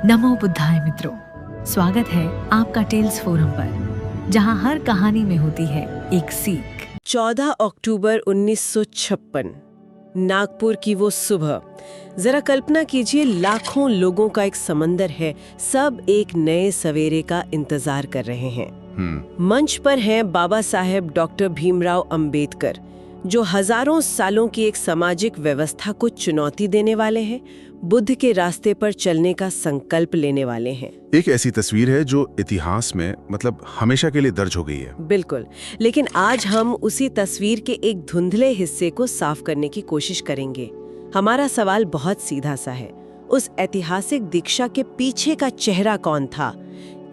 नमो बुद्धाय मित्रों, स्वागत है आपका टेल्स फोरम पर, जहां हर कहानी में होती है एक सीख। 14 अक्टूबर 1956, नागपुर की वो सुबह। जरा कल्पना कीजिए, लाखों लोगों का एक समंदर है, सब एक नए सवेरे का इंतजार कर रहे हैं। मंच पर हैं बाबा साहेब डॉक्टर भीमराव अंबेडकर, जो हजारों सालों की एक सामाजिक व्यवस्था को चुनौती देने वाले हैं, बुद्ध के रास्ते पर चलने का संकल्प लेने वाले हैं। एक ऐसी तस्वीर है जो इतिहास में हमेशा के लिए दर्ज हो गई है। बिल्कुल, लेकिन आज हम उसी तस्वीर के एक धुंधले हिस्से को साफ करने की कोशिश करेंगे। हमारा सवाल बहुत सीधा सा है, उस ऐतिहासिक दीक्षा के पीछे का चेहरा कौन था?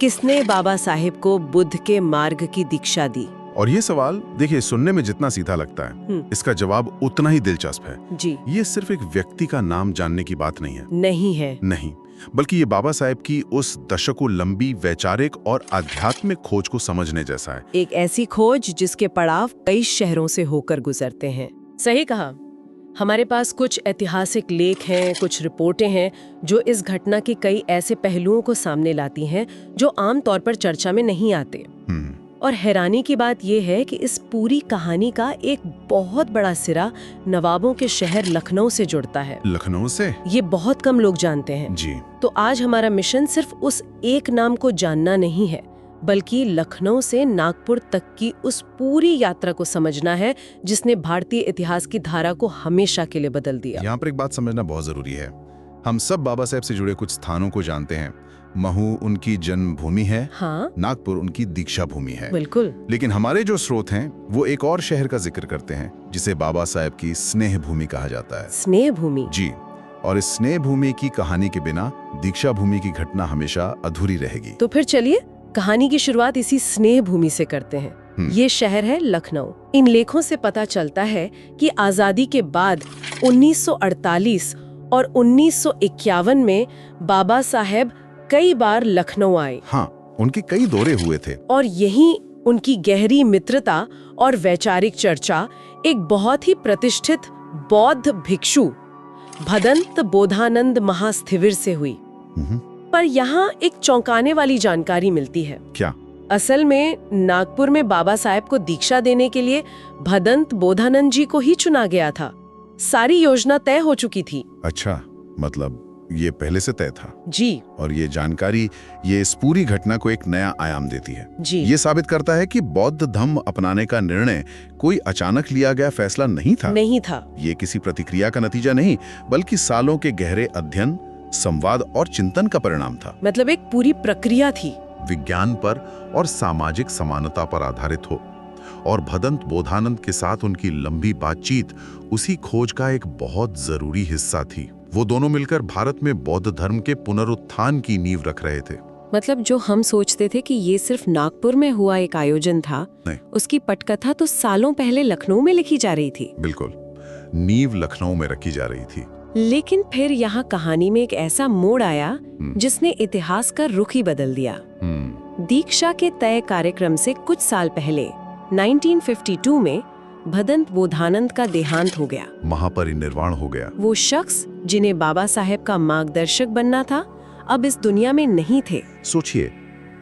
किसने बाबा साहेब को बुद्ध के मार्ग की दीक्षा दी? और ये सवाल देखिए, सुनने में जितना सीधा लगता है, इसका जवाब उतना ही दिलचस्प है। जी, ये सिर्फ एक व्यक्ति का नाम जानने की बात नहीं है। नहीं, बल्कि ये बाबा साहेब की उस दशकों लंबी वैचारिक और आध्यात्मिक खोज को समझने जैसा है। एक ऐसी खोज जिसके पड़ाव कई शहरों से होकर गुजरते हैं। सही कहा। हमारे पास कुछ ऐतिहासिक लेख हैं, कुछ रिपोर्टें हैं जो इस घटना के कई ऐसे पहलुओं को सामने लाती हैं जो आमतौर पर चर्चा में नहीं आते। और हैरानी की बात यह है कि इस पूरी कहानी का एक बहुत बड़ा सिरा नवाबों के शहर लखनऊ से जुड़ता है। लखनऊ से? ये बहुत कम लोग जानते हैं। जी। तो आज हमारा मिशन सिर्फ उस एक नाम को जानना नहीं है, बल्कि लखनऊ से नागपुर तक की उस पूरी यात्रा को समझना है जिसने भारतीय इतिहास की धारा को हमेशा के लिए बदल दिया। यहाँ पर एक बात समझना बहुत जरूरी है। हम सब बाबा साहेब से जुड़े कुछ स्थानों को जानते हैं। महू उनकी जन्मभूमि है, हाँ, नागपुर उनकी दीक्षा भूमि है। बिल्कुल। लेकिन हमारे जो स्रोत हैं वो एक और शहर का जिक्र करते हैं जिसे बाबा साहेब की स्नेह भूमि कहा जाता है। स्नेह भूमि? जी। और इस स्नेह भूमि की कहानी के बिना दीक्षा भूमि की घटना हमेशा अधूरी रहेगी। तो फिर चलिए कहानी की शुरुआत इसी स्नेह भूमि से करते हैं। ये शहर है लखनऊ। इन लेखों से पता चलता है कि आजादी के बाद 1948 और 1951 में बाबा साहेब कई बार लखनऊ आए। हाँ, उनके कई दौरे हुए थे। और यहीं उनकी गहरी मित्रता और वैचारिक चर्चा एक बहुत ही प्रतिष्ठित बौद्ध भिक्षु भदंत बोधानंद महास्थिविर से हुई। पर यहाँ एक चौंकाने वाली जानकारी मिलती है। क्या? असल में नागपुर में बाबा साहेब को दीक्षा देने के लिए भदंत बोधानंद जी को ही चुना गया था। सारी योजना तय हो चुकी थी। अच्छा, मतलब ये पहले से तय था? जी। और ये जानकारी ये इस पूरी घटना को एक नया आयाम देती है। जी। ये साबित करता है कि बौद्ध धर्म अपनाने का निर्णय कोई अचानक लिया गया फैसला नहीं था। ये किसी प्रतिक्रिया का नतीजा नहीं, बल्कि सालों के गहरे अध्ययन, संवाद और चिंतन का परिणाम था। मतलब एक पूरी प्रक्रिया थी। विज्ञान पर और सामाजिक समानता पर आधारित हो। और भदंत बोधानंद के साथ उनकी लंबी बातचीत उसी खोज का एक बहुत जरूरी हिस्सा थी। वो दोनों मिलकर भारत में बौद्ध धर्म के पुनरुत्थान की नींव रख रहे थे। मतलब जो हम सोचते थे कि ये सिर्फ नागपुर में हुआ एक आयोजन था, उसकी पटकथा तो सालों पहले लखनऊ में लिखी जा रही थी। बिल्कुल, नींव लखनऊ में रखी जा रही थी। लेकिन फिर यहाँ कहानी में एक ऐसा मोड़ आया जिसने इतिहास का रुख ही बदल दिया। दीक्षा के तय कार्यक्रम से कुछ साल पहले 1952 में भदंत बोधानंद का देहांत हो गया। महापरिनिर्वाण हो गया। वो शख्स जिन्हें बाबा साहेब का मार्गदर्शक बनना था, अब इस दुनिया में नहीं थे। सोचिए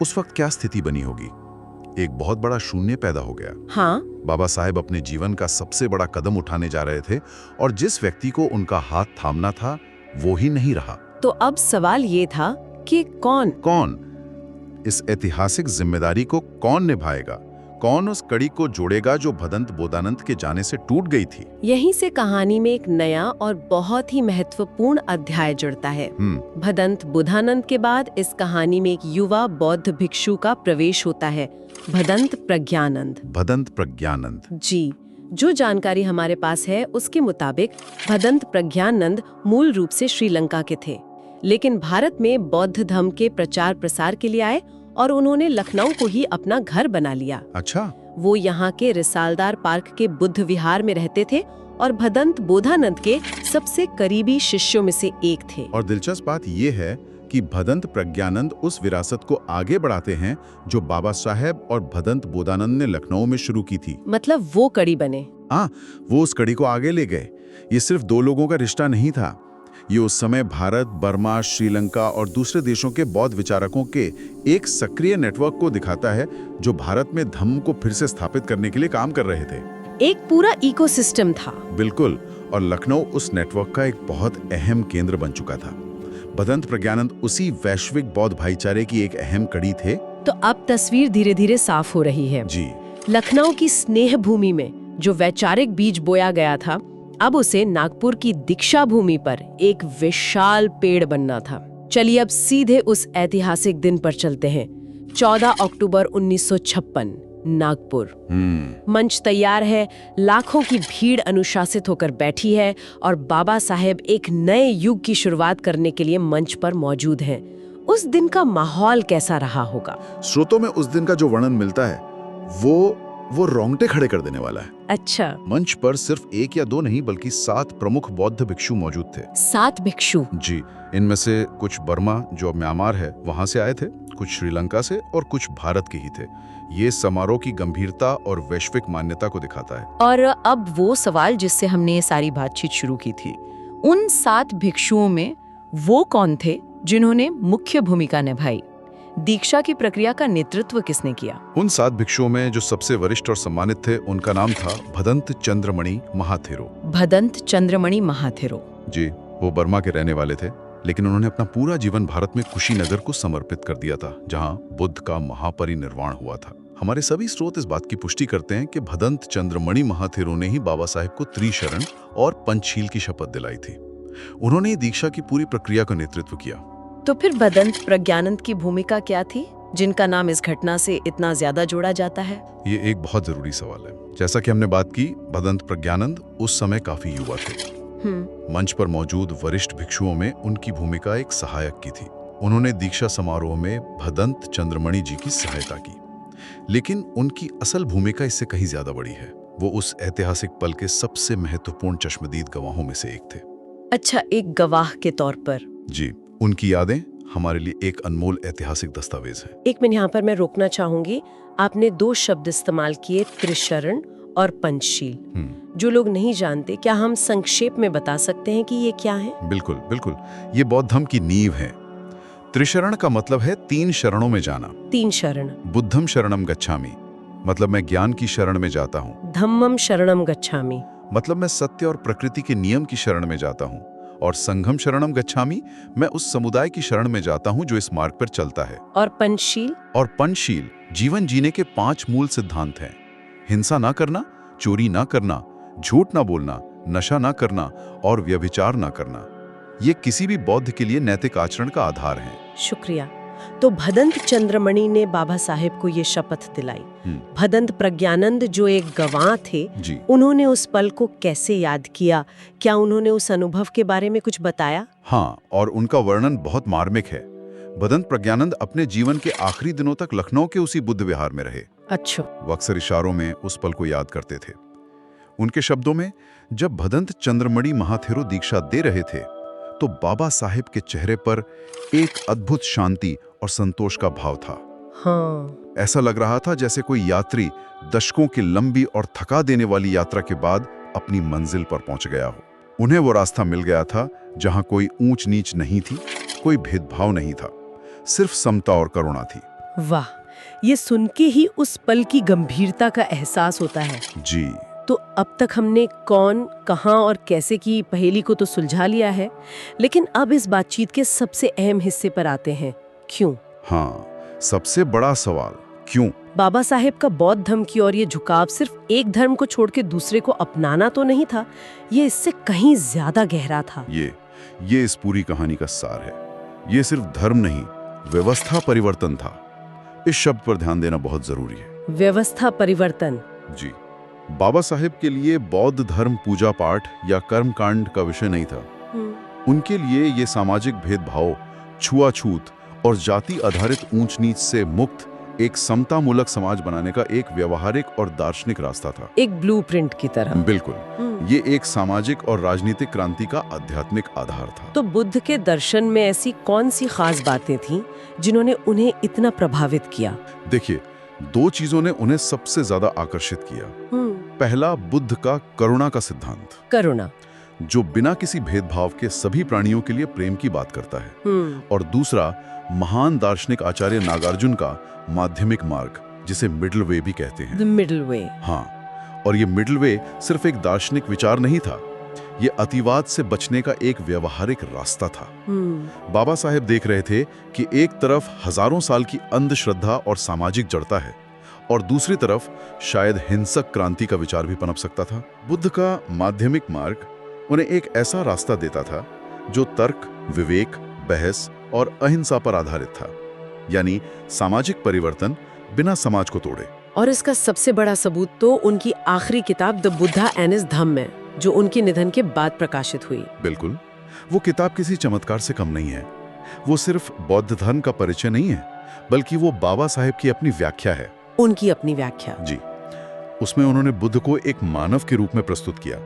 उस वक्त क्या स्थिति बनी होगी। एक बहुत बड़ा शून्य पैदा हो गया। हाँ, बाबा साहेब अपने जीवन का सबसे बड़ा कदम उठाने जा रहे थे और जिस व्यक्ति को उनका हाथ थामना था वो ही नहीं रहा। तो अब सवाल ये था कि कौन इस ऐतिहासिक जिम्मेदारी को कौन निभाएगा? कौन उस कड़ी को जोड़ेगा जो भदंत बोधानंद के जाने से टूट गई थी? यहीं से कहानी में एक नया और बहुत ही महत्वपूर्ण अध्याय जुड़ता है। भदंत बोधानंद के बाद इस कहानी में एक युवा बौद्ध भिक्षु का प्रवेश होता है, भदंत प्रज्ञानंद। जी, जो जानकारी हमारे पास है उसके मुताबिक भदंत प्रज्ञानंद मूल रूप से श्रीलंका के थे, लेकिन भारत में बौद्ध धर्म के प्रचार प्रसार के लिए आए और उन्होंने लखनऊ को ही अपना घर बना लिया। अच्छा। वो यहाँ के रिसालदार पार्क के बुद्ध विहार में रहते थे और भदंत बोधानंद के सबसे करीबी शिष्यों में से एक थे। और दिलचस्प बात ये है कि भदंत प्रज्ञानंद उस विरासत को आगे बढ़ाते हैं जो बाबा साहेब और भदंत बोधानंद ने लखनऊ में शुरू की थी। मतलब वो कड़ी बने। वो उस कड़ी को आगे ले गए। ये सिर्फ दो लोगों का रिश्ता नहीं था, ये उस समय भारत, बर्मा, श्रीलंका और दूसरे देशों के बौद्ध विचारकों के एक सक्रिय नेटवर्क को दिखाता है जो भारत में धम्म को फिर से स्थापित करने के लिए काम कर रहे थे। एक पूरा इकोसिस्टम था। बिल्कुल, और लखनऊ उस नेटवर्क का एक बहुत अहम केंद्र बन चुका था। भदंत प्रज्ञानंद उसी वैश्विक बौद्ध भाईचारे की एक अहम कड़ी थे। तो अब तस्वीर धीरे धीरे साफ हो रही है। जी, लखनऊ की स्नेह भूमि में जो वैचारिक बीज बोया गया था, अब उसे नागपुर की दीक्षा भूमि पर एक विशाल पेड़ बनना था। चलिए अब सीधे उस ऐतिहासिक दिन पर चलते हैं। 14 अक्टूबर 1956, नागपुर। मंच तैयार है, लाखों की भीड़ अनुशासित होकर बैठी है और बाबा साहेब एक नए युग की शुरुआत करने के लिए मंच पर मौजूद हैं। उस दिन का माहौल कैसा रहा होगा? स्रोतों में उस दिन का जो वर्णन मिलता है वो रोंगटे खड़े कर देने वाला है। अच्छा, मंच पर सिर्फ 1 या 2 नहीं बल्कि 7 प्रमुख बौद्ध भिक्षु मौजूद थे। 7 भिक्षु? जी, इनमें से कुछ बर्मा जो म्यांमार है वहां से आए थे, कुछ श्रीलंका से और कुछ भारत के ही थे। ये समारोह की गंभीरता और वैश्विक मान्यता को दिखाता है। और अब वो सवाल जिससे हमने ये सारी बातचीत शुरू की थी, उन 7 भिक्षुओं में वो कौन थे जिन्होंने मुख्य भूमिका निभाई? दीक्षा की प्रक्रिया का नेतृत्व किसने किया? उन 7 भिक्षुओं में जो सबसे वरिष्ठ और सम्मानित थे उनका नाम था भदंत चंद्रमणि महाथेरो। भदंत चंद्रमणि महाथेरो। जी, वो बर्मा के रहने वाले थे, लेकिन उन्होंने अपना पूरा जीवन भारत में कुशीनगर को समर्पित कर दिया था, जहां बुद्ध का महापरिनिर्वाण हुआ था। हमारे सभी स्रोत इस बात की पुष्टि करते हैं कि भदंत चंद्रमणि महाथेरो ने ही बाबा साहेब को त्रिशरण और पंचशील की शपथ दिलाई थी। उन्होंने दीक्षा की पूरी प्रक्रिया का नेतृत्व किया। तो फिर भदंत प्रज्ञानंद की भूमिका क्या थी, जिनका नाम इस घटना से इतना ज्यादा जोड़ा जाता है? ये एक बहुत जरूरी सवाल है। जैसा कि हमने बात की, भदंत प्रज्ञानंद उस समय काफी युवा थे। मंच पर मौजूद वरिष्ठ भिक्षुओं में उनकी भूमिका एक सहायक की थी। उन्होंने दीक्षा समारोह में भदंत चंद्रमणि जी की सहायता की, लेकिन उनकी असल भूमिका इससे कहीं ज्यादा बड़ी है। वो उस ऐतिहासिक पल के सबसे महत्वपूर्ण चश्मदीद गवाहों में से एक थे। अच्छा, एक गवाह के तौर पर? जी, उनकी यादें हमारे लिए एक अनमोल ऐतिहासिक दस्तावेज है। एक मिनट यहाँ पर मैं रोकना चाहूंगी। आपने 2 शब्द इस्तेमाल किए, त्रिशरण और पंचशील। जो लोग नहीं जानते, क्या हम संक्षेप में बता सकते हैं कि ये क्या है? बिल्कुल बिल्कुल, ये बौद्ध धर्म की नींव है। त्रिशरण का मतलब है 3 शरणों में जाना। 3 शरण? बुद्धम शरणम गच्छामि मतलब मैं ज्ञान की शरण में जाता हूँ। धम्मम शरणम गच्छामि मतलब मैं सत्य और प्रकृति के नियम की शरण में जाता हूँ। और संघम शरणम गच्छामि मैं उस समुदाय की शरण में जाता हूँ जो इस मार्ग पर चलता है। और पंचशील? और पंचशील जीवन जीने के 5 मूल सिद्धांत हैं। हिंसा ना करना, चोरी ना करना, झूठ ना बोलना, नशा ना करना और व्यभिचार ना करना। ये किसी भी बौद्ध के लिए नैतिक आचरण का आधार है। शुक्रिया। तो भदंत चंद्रमणि ने बाबा साहेब को ये शपथ दिलाई। भदंत प्रज्ञानंद जो एक गवाह थे, उन्होंने उस पल को कैसे याद किया? क्या उन्होंने उस अनुभव के बारे में कुछ बताया? हाँ, और उनका वर्णन बहुत मार्मिक है। भदंत प्रज्ञानंद अपने जीवन के आखिरी दिनों तक लखनऊ के उसी बुद्ध विहार में रहे। अच्छा। वो अक्सर इशारों में उस पल को याद करते थे। उनके शब्दों में, जब भदंत चंद्रमणि महाथेरो दीक्षा दे रहे थे तो बाबा साहेब के चेहरे पर एक अद्भुत शांति और संतोष का भाव था। हाँ। ऐसा लग रहा था जैसे कोई यात्री दशकों की लंबी और थका देने वाली यात्रा के बाद अपनी मंजिल पर पहुंच गया हो। उन्हें वो रास्ता मिल गया था जहां कोई ऊंच नीच नहीं थी, कोई भेदभाव नहीं था, सिर्फ समता और करुणा थी। वाह, ये सुन के ही उस पल की गंभीरता का एहसास होता है। जी। तो अब तक हमने कौन, कहां और कैसे की पहेली को तो सुलझा लिया है, लेकिन अब इस बातचीत के सबसे अहम हिस्से पर आते हैं, क्यों? हाँ, सबसे बड़ा सवाल, क्यों? बाबा साहेब का बौद्ध धर्म की ओर ये झुकाव सिर्फ एक धर्म को छोड़ के दूसरे को अपनाना तो नहीं था, ये इससे कहीं ज्यादा गहरा था। ये इस पूरी कहानी का सार है। ये सिर्फ धर्म नहीं, व्यवस्था परिवर्तन था। इस शब्द पर ध्यान देना बहुत जरूरी है। व्यवस्था परिवर्तन। जी, बाबा साहेब के लिए बौद्ध धर्म पूजा पाठ या कर्मकांड का विषय नहीं था। उनके लिए ये सामाजिक भेदभाव, छुआछूत और जाति आधारित ऊंच नीच से मुक्त एक समतामूलक समाज बनाने का एक व्यवहारिक और दार्शनिक रास्ता था। एक ब्लूप्रिंट की तरह। बिल्कुल, ये एक सामाजिक और राजनीतिक क्रांति का आध्यात्मिक आधार था। तो बुद्ध के दर्शन में ऐसी कौन सी खास बातें थीं जिन्होंने उन्हें इतना प्रभावित किया? देखिए, 2 चीजों ने उन्हें सबसे ज्यादा आकर्षित किया। पहला, बुद्ध का करुणा का सिद्धांत। करुणा? जो बिना किसी भेदभाव के सभी प्राणियों के लिए प्रेम की बात करता है। और दूसरा महान दार्शनिक आचार्य नागार्जुन का माध्यमिक मार्ग, जिसे मिडिल वे भी कहते हैं। The middle way. हाँ, और ये मिडिल वे सिर्फ एक दार्शनिक विचार नहीं था, ये अतिवाद से बचने का एक व्यवहारिक रास्ता था। बाबा साहेब देख रहे थे कि एक तरफ हजारों साल की अंधश्रद्धा और सामाजिक जड़ता है और दूसरी तरफ शायद हिंसक क्रांति का विचार भी पनप सकता था। बुद्ध का माध्यमिक मार्ग उन्हें एक ऐसा रास्ता देता था जो तर्क, विवेक, बहस और अहिंसा पर आधारित था, यानी सामाजिक परिवर्तन बिना समाज को तोड़े। और इसका सबसे बड़ा सबूत तो उनकी आखिरी किताब द बुद्धा एंड हिज धम्म है, जो उनके निधन के बाद प्रकाशित हुई। बिल्कुल, वो किताब किसी चमत्कार से कम नहीं है। वो सिर्फ बौद्ध धर्म का परिचय नहीं है, बल्कि वो बाबा साहेब की अपनी व्याख्या है। उनकी अपनी व्याख्या। जी, उसमें उन्होंने बुद्ध को एक मानव के रूप में प्रस्तुत किया,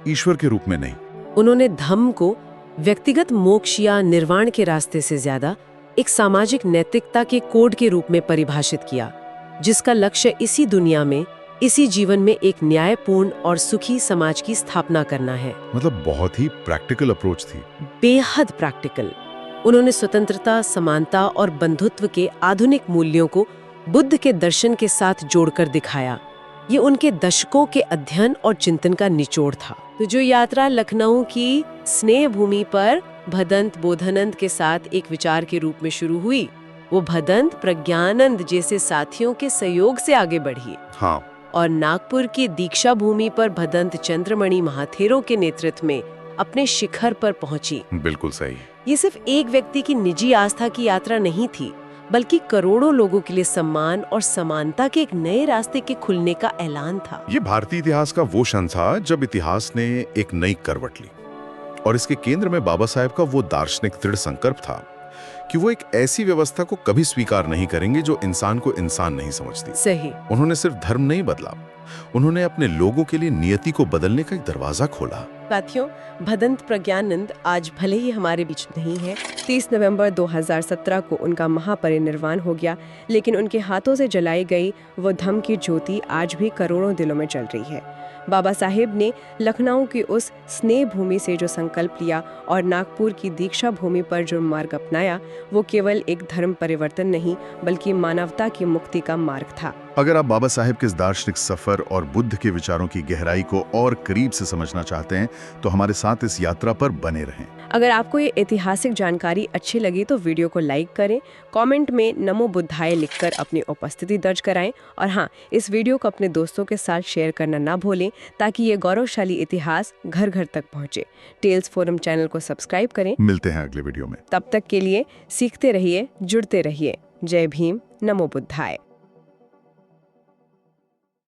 ईश्वर के रूप में नहीं। उन्होंने धम्म को व्यक्तिगत मोक्ष या निर्वाण के रास्ते से ज्यादा एक सामाजिक नैतिकता के कोड के रूप में परिभाषित किया, जिसका लक्ष्य इसी दुनिया में, इसी जीवन में एक न्यायपूर्ण और सुखी समाज की स्थापना करना है। मतलब बहुत ही प्रैक्टिकल अप्रोच थी। बेहद प्रैक्टिकल। उन्होंने स्वतंत्रता, समानता और बंधुत्व के आधुनिक मूल्यों को बुद्ध के दर्शन के साथ जोड़कर दिखाया। ये उनके दशकों के अध्ययन और चिंतन का निचोड़ था। तो जो यात्रा लखनऊ की स्नेह भूमि पर भदंत बोधानंद के साथ एक विचार के रूप में शुरू हुई, वो भदंत प्रज्ञानंद जैसे साथियों के सहयोग से आगे बढ़ी। हाँ। और नागपुर की दीक्षा भूमि पर भदंत चंद्रमणि महाथेरो के नेतृत्व में अपने शिखर पर पहुंची। बिल्कुल सही। ये सिर्फ एक व्यक्ति की निजी आस्था की यात्रा नहीं थी, बल्कि करोड़ों लोगों के लिए सम्मान और समानता के एक नए रास्ते के खुलने का ऐलान था। ये भारतीय इतिहास का वो क्षण था जब इतिहास ने एक नई करवट ली, और इसके केंद्र में बाबा साहेब का वो दार्शनिक दृढ़ संकल्प था कि वो एक ऐसी व्यवस्था को कभी स्वीकार नहीं करेंगे जो इंसान को इंसान नहीं समझती। सही। उन्होंने सिर्फ धर्म नहीं बदला, उन्होंने अपने लोगों के लिए नियति को बदलने का एक दरवाजा खोला। साथियों, भदंत प्रज्ञानंद आज भले ही हमारे बीच नहीं है। 30 नवंबर 2017 को उनका महापरिनिर्वाण हो गया, लेकिन उनके हाथों से जलाई गई वो धम्म की ज्योति आज भी करोड़ों दिलों में जल रही है। बाबा साहेब ने लखनऊ की उस स्नेह भूमि से जो संकल्प लिया और नागपुर की दीक्षा भूमि पर जो मार्ग अपनाया, वो केवल एक धर्म परिवर्तन नहीं, बल्कि मानवता की मुक्ति का मार्ग था। अगर आप बाबा साहेब के इस दार्शनिक सफर और बुद्ध के विचारों की गहराई को और करीब से समझना चाहते हैं, तो हमारे साथ इस यात्रा पर बने रहें। अगर आपको ये ऐतिहासिक जानकारी अच्छी लगी तो वीडियो को लाइक करें, कमेंट में नमो बुद्धाय लिखकर अपनी उपस्थिति दर्ज कराएं, और हाँ, इस वीडियो को अपने दोस्तों के साथ शेयर करना ना भूलें, ताकि ये गौरवशाली इतिहास घर घर तक पहुंचे। टेल्स फोरम चैनल को सब्सक्राइब करें। मिलते हैं अगले वीडियो में। तब तक के लिए सीखते रहिए, जुड़ते रहिए। जय भीम, नमो बुद्धाय।